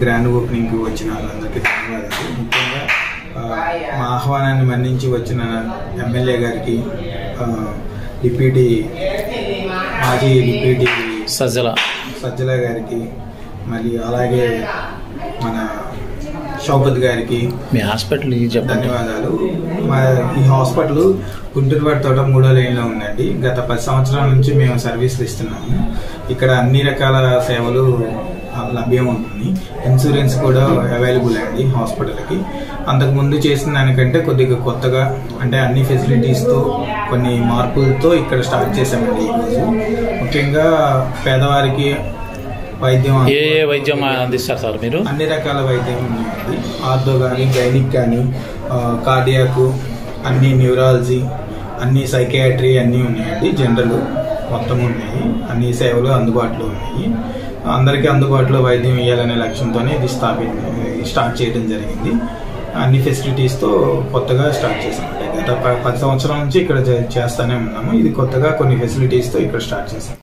Grand opening వచ్చిన వాళ్ళందరికీ ధన్యవాదాలు. ముఖ్యంగా మా ఆహ్వానాన్ని మన్నించి వచ్చిన ఎమ్మెల్యే గారికి, మాజీ డిప్యూటీ సజ్జల గారికి, మళ్ళీ అలాగే మన షౌకత్ గారికి మీ హాస్పిటల్ ధన్యవాదాలు. ఈ హాస్పిటల్ గుంటూరువాడ తోట 3వ లైన్లో ఉందండి. గత 10 సంవత్సరాల నుంచి మేము సర్వీసులు ఇస్తున్నాము. ఇక్కడ అన్ని రకాల సేవలు లభ్యం ఉంటుంది. ఇన్సూరెన్స్ కూడా అవైలబుల్ అండి హాస్పిటల్కి. అంతకుముందు చేసిన దానికంటే కొద్దిగా కొత్తగా, అంటే అన్ని ఫెసిలిటీస్తో, కొన్ని మార్పులతో ఇక్కడ స్టార్ట్ చేసామండి ఈరోజు. ముఖ్యంగా పేదవారికి వైద్యం అందిస్తారు సార్ మీరు? అన్ని రకాల వైద్యం ఉన్నాయండి. ఆర్థో కానీ, గైనిక్ కానీ, కార్డియాక్, అన్ని న్యూరాలజీ, అన్ని సైకియాట్రీ అన్నీ ఉన్నాయండి. జనరల్ మొత్తం ఉన్నాయి. అన్ని సేవలు అందుబాటులో ఉన్నాయి. అందరికీ అందుబాటులో వైద్యం ఇవ్వాలనే లక్ష్యంతోనే ఇది స్టార్ట్ చేయడం జరిగింది. అన్ని ఫెసిలిటీస్తో కొత్తగా స్టార్ట్ చేసామండి. గత 10 సంవత్సరాల నుంచి ఇక్కడ చేస్తూనే ఉన్నాము. ఇది కొత్తగా కొన్ని ఫెసిలిటీస్తో ఇక్కడ స్టార్ట్ చేసాం.